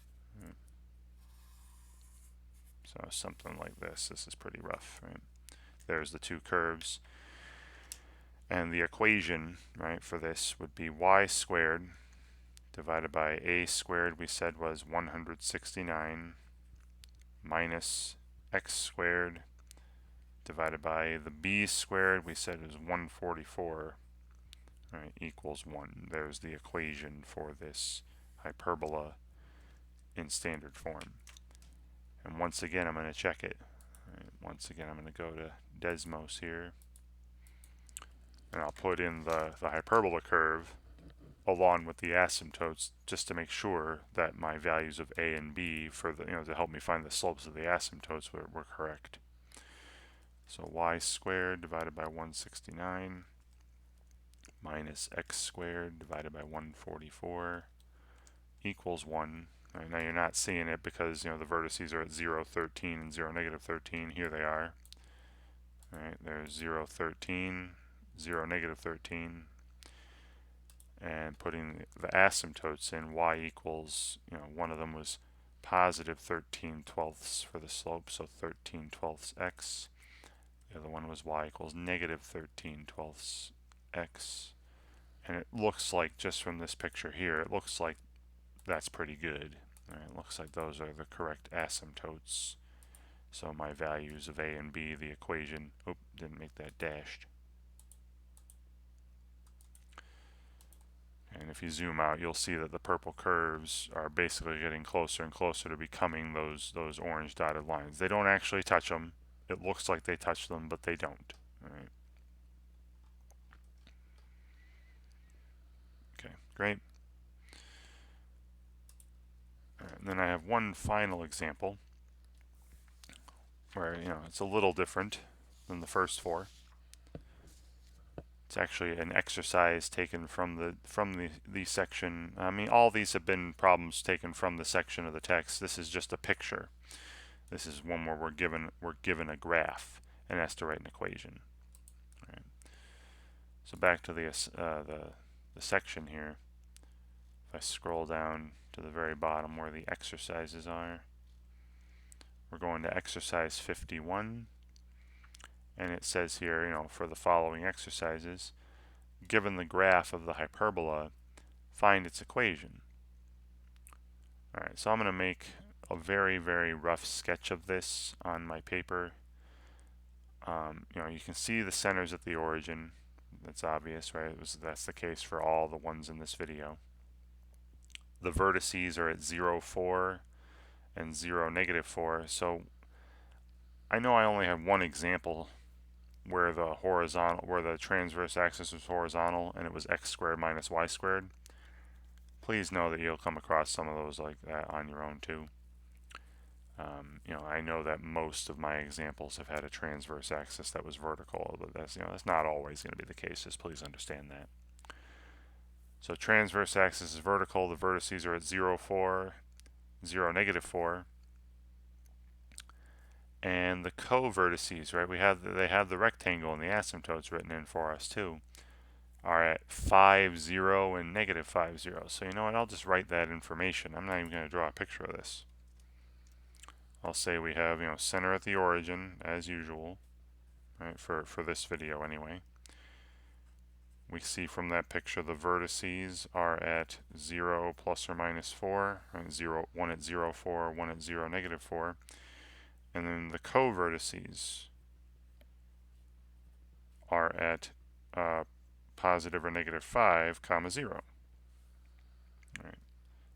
So something like this. This is pretty rough, right? There's the two curves. And the equation, right, for this would be y squared divided by a squared, we said was 169, minus x squared divided by the b squared, we said is 144, right, equals 1. There's the equation for this hyperbola in standard form. And once again, I'm going to check it. Right, once again, I'm going to go to Desmos here. And I'll put in the hyperbola curve along with the asymptotes just to make sure that my values of a and b for the, to help me find the slopes of the asymptotes were correct. So y squared divided by 169 minus x squared divided by 144 equals 1. Right, now you're not seeing it because the vertices are at 0, 13, and 0, negative 13. Here they are. Right, there's 0, 13, 0, negative 13. And putting the asymptotes in, y equals, one of them was positive 13/12 for the slope, so 13/12 x. The other one was y equals negative 13/12 x. And it looks like, just from this picture here, it looks like that's pretty good. Right? It looks like those are the correct asymptotes. So my values of a and b, the equation, didn't make that dashed. And if you zoom out, you'll see that the purple curves are basically getting closer and closer to becoming those orange dotted lines. They don't actually touch them. It looks like they touch them, but they don't. Right. Okay, great. And then I have one final example where it's a little different than the first four. It's actually an exercise taken from the section. I mean, all these have been problems taken from the section of the text. This is just a picture. This is one where we're given a graph and has to write an equation. Right. So back to the section here. If I scroll down to the very bottom where the exercises are, we're going to exercise 51. And it says here, for the following exercises, given the graph of the hyperbola, find its equation. Alright, so I'm going to make a very, very rough sketch of this on my paper. You can see the centers at the origin. That's obvious, right? That's the case for all the ones in this video. The vertices are at 0, 4 and 0, negative 4. So I know I only have one example where the transverse axis was horizontal and it was x squared minus y squared. Please know that you'll come across some of those like that on your own too. I know that most of my examples have had a transverse axis that was vertical, but that's not always going to be the case. Just please understand that. So transverse axis is vertical. The vertices are at 0, 4, 0, negative 4. And the co-vertices, right? They have the rectangle and the asymptotes written in for us too, are at 5, 0, and negative 5, 0. So you know what? I'll just write that information. I'm not even going to draw a picture of this. I'll say we have, center at the origin, as usual, right, for this video anyway. We see from that picture the vertices are at 0, plus or minus 4, right, 1 at 0, 4, 1 at 0, negative 4. And then the co-vertices are at positive or negative 5, comma 0. All right.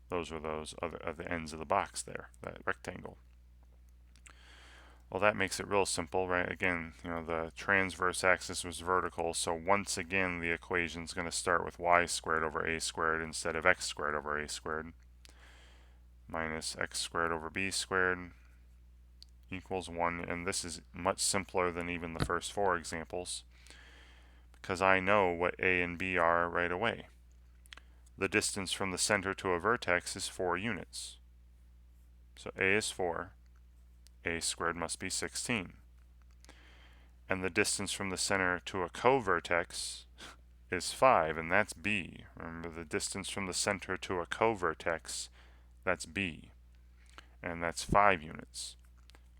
Those are those at the ends of the box there, that rectangle. Well, that makes it real simple, right? Again, the transverse axis was vertical, so once again the equation is going to start with y squared over a squared instead of x squared over a squared, minus x squared over b squared equals 1. And this is much simpler than even the first 4 examples, because I know what a and b are right away. The distance from the center to a vertex is 4 units. So a is 4. A squared must be 16. And the distance from the center to a co-vertex is 5, and that's b. Remember, the distance from the center to a co-vertex, that's b. And that's 5 units.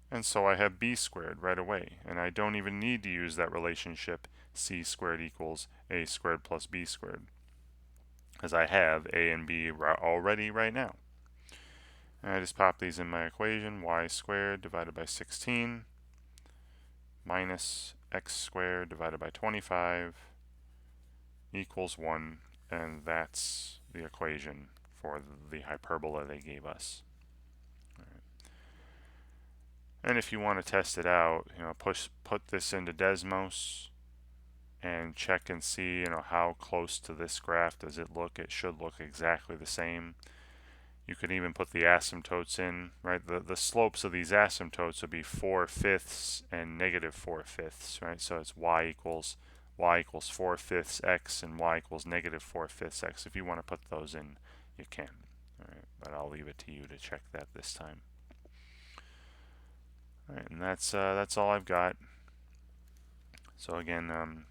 And so I have b squared right away. And I don't even need to use that relationship c squared equals a squared plus b squared, as I have a and b already right now. And I just pop these in my equation. Y squared divided by 16 minus x squared divided by 25 equals 1. And that's the equation for the hyperbola they gave us. And if you want to test it out, put this into Desmos and check and see, how close to this graph does it look. It should look exactly the same. You could even put the asymptotes in, right? The slopes of these asymptotes would be 4/5 and negative 4/5, right? So it's y equals 4/5 x and y equals negative 4/5 x. If you want to put those in, you can. All right, but I'll leave it to you to check that this time. All right, and that's all I've got. So again,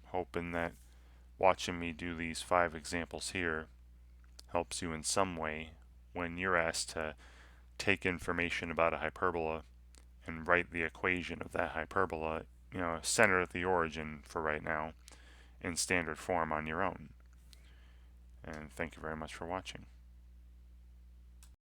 hoping that watching me do these 5 examples here helps you in some way when you're asked to take information about a hyperbola and write the equation of that hyperbola, centered at the origin for right now, in standard form on your own. And thank you very much for watching.